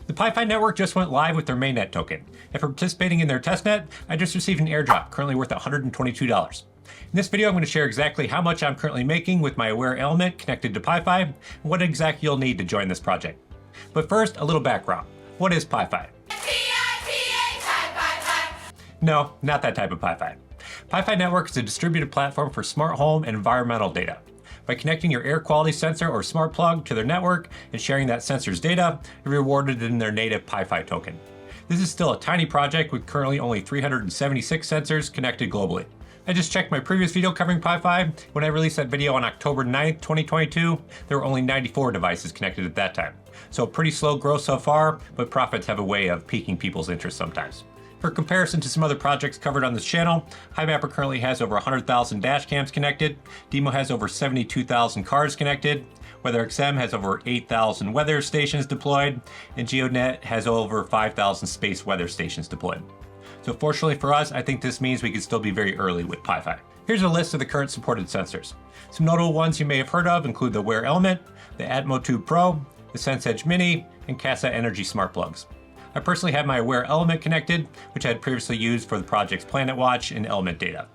The PiPhi Network just went live with their mainnet token. After participating in their testnet, I just received an airdrop, currently worth $122. In this video, I'm going to share exactly how much I'm currently making with my Aware element connected to PiPhi, and what exactly you'll need to join this project. But first, a little background. What is PiPhi? No, not that type of PiPhi. PiPhi Network is a distributed platform for smart home and environmental data. By connecting your air quality sensor or smart plug to their network and sharing that sensor's data, you're rewarded in their native PiPhi token. This is still a tiny project with currently only 376 sensors connected globally. I just checked my previous video covering PiPhi. When I released that video on October 9th, 2022, there were only 94 devices connected at that time. So pretty slow growth so far, but profits have a way of piquing people's interest sometimes. For comparison to some other projects covered on this channel, HiMapper currently has over 100,000 dash cams connected, DIMO has over 72,000 cars connected, WeatherXM has over 8,000 weather stations deployed, and GeoNet has over 5,000 space weather stations deployed. So fortunately for us, I think this means we could still be very early with PiPhi. Here's a list of the current supported sensors. Some notable ones you may have heard of include the Aware Element, the Atmo Tube Pro, the SenseEdge Mini, and Casa Energy smart plugs. I personally had my Aware Element connected, which I had previously used for the project's Planet Watch and Element data.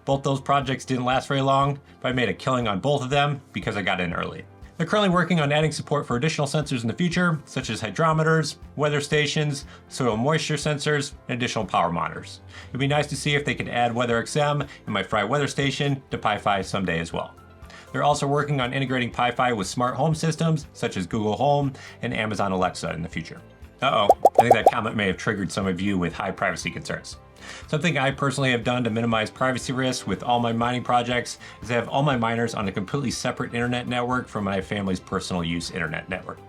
Both those projects didn't last very long, but I made a killing on both of them because I got in early. They're currently working on adding support for additional sensors in the future, such as hydrometers, weather stations, soil moisture sensors, and additional power monitors. It'd be nice to see if they could add WeatherXM and my Fry weather station to PiPhi someday as well. They're also working on integrating PiPhi with smart home systems, such as Google Home and Amazon Alexa in the future. I think that comment may have triggered some of you with high privacy concerns. Something I personally have done to minimize privacy risks with all my mining projects is to have all my miners on a completely separate internet network from my family's personal use internet network.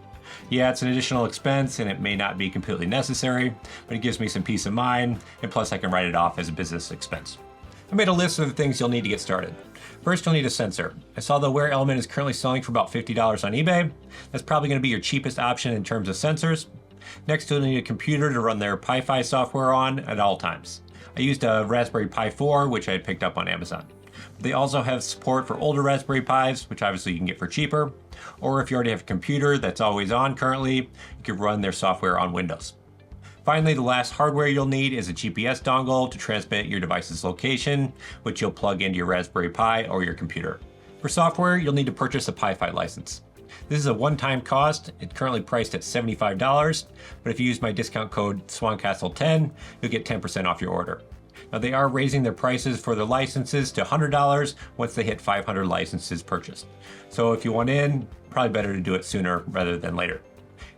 Yeah, it's an additional expense and it may not be completely necessary, but it gives me some peace of mind, and plus I can write it off as a business expense. I made a list of the things you'll need to get started. First, you'll need a sensor. I saw the Aware Element is currently selling for about $50 on eBay. That's probably going to be your cheapest option in terms of sensors. Next, you'll need a computer to run their PiPhi software on at all times. I used a Raspberry Pi 4, which I had picked up on Amazon. They also have support for older Raspberry Pis, which obviously you can get for cheaper. Or if you already have a computer that's always on currently, you can run their software on Windows. Finally, the last hardware you'll need is a GPS dongle to transmit your device's location, which you'll plug into your Raspberry Pi or your computer. For software, you'll need to purchase a PiPhi license. This is a one-time cost. It's currently priced at $75, but if you use my discount code SwanCastle10, you'll get 10% off your order. Now they are raising their prices for their licenses to $100 once they hit 500 licenses purchased. So if you want in, probably better to do it sooner rather than later.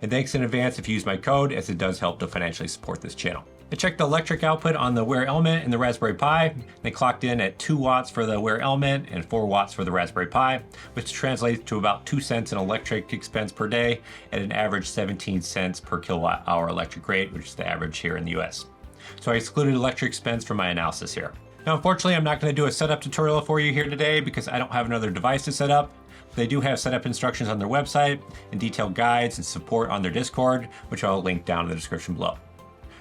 And thanks in advance if you use my code, as it does help to financially support this channel. I checked the electric output on the Aware Element and the Raspberry Pi. They clocked in at 2 watts for the Aware Element and 4 watts for the Raspberry Pi, which translates to about 2 cents in electric expense per day at an average 17 cents per kilowatt hour electric rate, which is the average here in the US. So I excluded electric expense from my analysis here. Now, unfortunately, I'm not going to do a setup tutorial for you here today because I don't have another device to set up. They do have setup instructions on their website and detailed guides and support on their Discord, which I'll link down in the description below.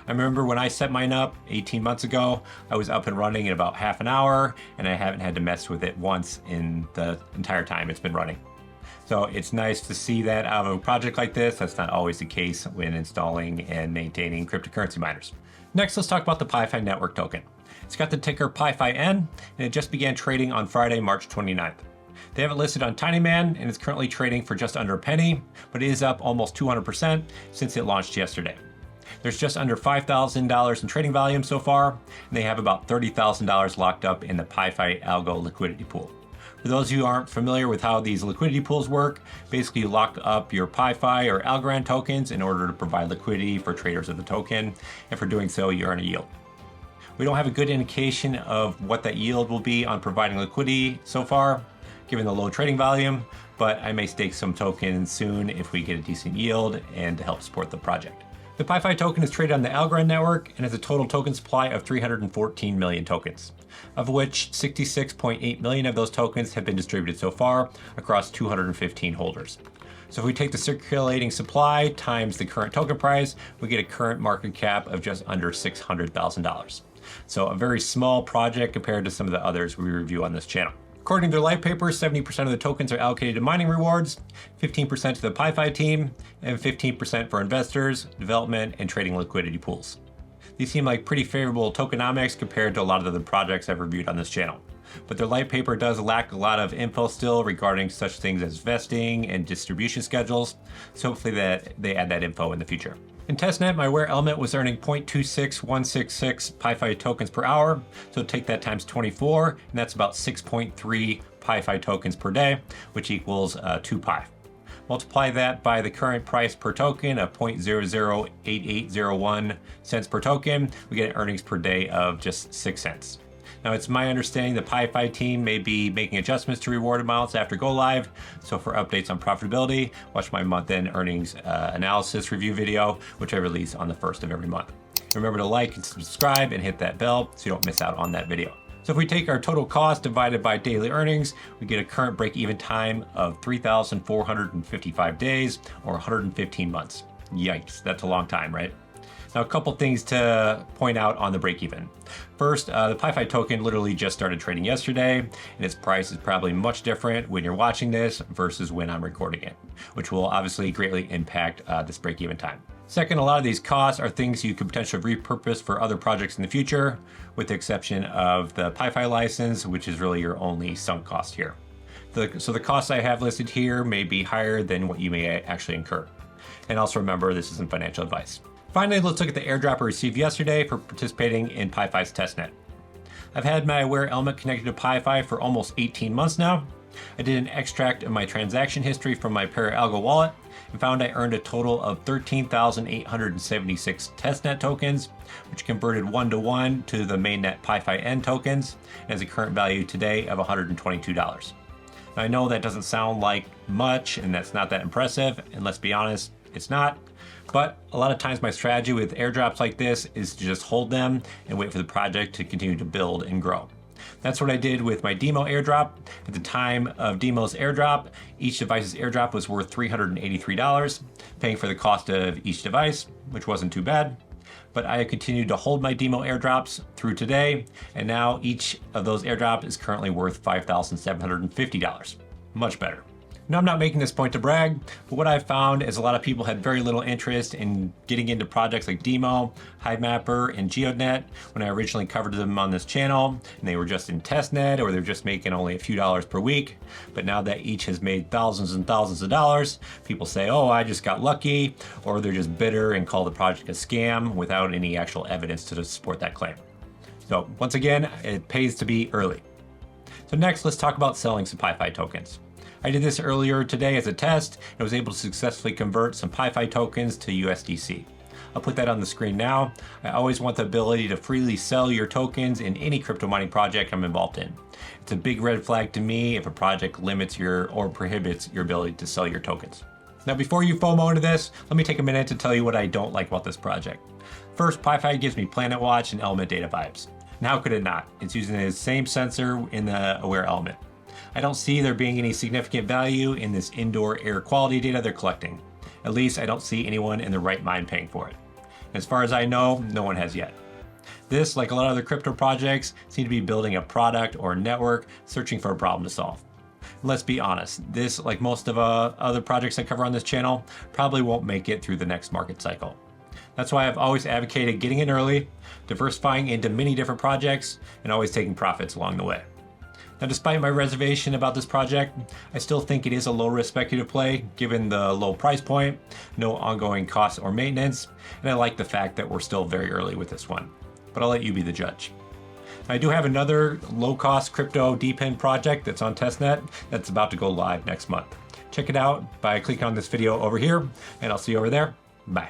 I remember when I set mine up 18 months ago, I was up and running in about half an hour, and I haven't had to mess with it once in the entire time it's been running. So it's nice to see that out of a project like this. That's not always the case when installing and maintaining cryptocurrency miners. Next, let's talk about the PiPhi Network token. It's got the ticker PiPhiN, and it just began trading on Friday, March 29th. They have it listed on Tinyman, and it's currently trading for just under a penny, but it is up almost 200% since it launched yesterday. There's just under $5,000 in trading volume so far, and they have about $30,000 locked up in the PiPhi Algo liquidity pool. For those of you who aren't familiar with how these liquidity pools work, basically you lock up your PiPhi or Algorand tokens in order to provide liquidity for traders of the token, and for doing so you earn a yield. We don't have a good indication of what that yield will be on providing liquidity so far, given the low trading volume, but I may stake some tokens soon if we get a decent yield and to help support the project. The PiPhi token is traded on the Algorand network and has a total token supply of 314 million tokens, of which 66.8 million of those tokens have been distributed so far across 215 holders. So if we take the circulating supply times the current token price, we get a current market cap of just under $600,000. So a very small project compared to some of the others we review on this channel. Of According to their light paper, 70% of the tokens are allocated to mining rewards, 15% to the PiPhi team, and 15% for investors, development, and trading liquidity pools. These seem like pretty favorable tokenomics compared to a lot of the other projects I've reviewed on this channel. But their light paper does lack a lot of info still regarding such things as vesting and distribution schedules, so hopefully that they add that info in the future. In testnet, my awairelement was earning 0.26166 PiPhi tokens per hour, so take that times 24, and that's about 6.3 PiPhi tokens per day, which equals 2 pi. Multiply that by the current price per token of 0.008801 cents per token, we get earnings per day of just 6 cents. Now, it's my understanding the PiPhi team may be making adjustments to reward amounts after go live, so for updates on profitability, watch my month-end earnings analysis review video, which I release on the 1st of every month. Remember to like and subscribe and hit that bell so you don't miss out on that video. So if we take our total cost divided by daily earnings, we get a current break-even time of 3,455 days or 115 months. Yikes, that's a long time, right? Now, a couple things to point out on the break-even. First, the PiPhi token literally just started trading yesterday, and its price is probably much different when you're watching this versus when I'm recording it, which will obviously greatly impact this break-even time. Second, a lot of these costs are things you could potentially repurpose for other projects in the future, with the exception of the PiPhi license, which is really your only sunk cost here. So the costs I have listed here may be higher than what you may actually incur. And also remember, this isn't financial advice. Finally, let's look at the airdrop I received yesterday for participating in PiPhi's testnet. I've had my awairelement connected to PiPhi for almost 18 months now. I did an extract of my transaction history from my Paralgo wallet and found I earned a total of 13,876 testnet tokens, which converted 1-to-1 to the mainnet PiPhiN tokens and has a current value today of $122. Now, I know that doesn't sound like much and that's not that impressive, and let's be honest, it's not. But a lot of times my strategy with airdrops like this is to just hold them and wait for the project to continue to build and grow. That's what I did with my DIMO airdrop. At the time of DIMO's airdrop, each device's airdrop was worth $383, paying for the cost of each device, which wasn't too bad. But I continued to hold my DIMO airdrops through today, and now each of those airdrops is currently worth $5,750. Much better. Now, I'm not making this point to brag, but what I've found is a lot of people had very little interest in getting into projects like DIMO, HiveMapper, and GeoNet when I originally covered them on this channel, and they were just in testnet or they're just making only a few dollars per week. But now that each has made thousands and thousands of dollars, people say, oh, I just got lucky, or they're just bitter and call the project a scam without any actual evidence to support that claim. So once again, it pays to be early. So next, let's talk about selling some PiPhi tokens. I did this earlier today as a test and was able to successfully convert some PiPhi tokens to USDC. I'll put that on the screen now. I always want the ability to freely sell your tokens in any crypto mining project I'm involved in. It's a big red flag to me if a project limits or prohibits your ability to sell your tokens. Now, before you FOMO into this, let me take a minute to tell you what I don't like about this project. First, PiPhi gives me PlanetWatch and Element data vibes. And how could it not? It's using the same sensor in the awairelement. I don't see there being any significant value in this indoor air quality data they're collecting. At least I don't see anyone in their right mind paying for it. As far as I know, no one has yet. This, like a lot of other crypto projects, seem to be building a product or a network searching for a problem to solve. And let's be honest, this, like most of other projects I cover on this channel, probably won't make it through the next market cycle. That's why I've always advocated getting in early, diversifying into many different projects, and always taking profits along the way. Now, despite my reservation about this project, I still think it is a low-risk speculative play, given the low price point, no ongoing costs or maintenance, and I like the fact that we're still very early with this one. But I'll let you be the judge. I do have another low-cost crypto DPIN project that's on testnet that's about to go live next month. Check it out by clicking on this video over here, and I'll see you over there. Bye.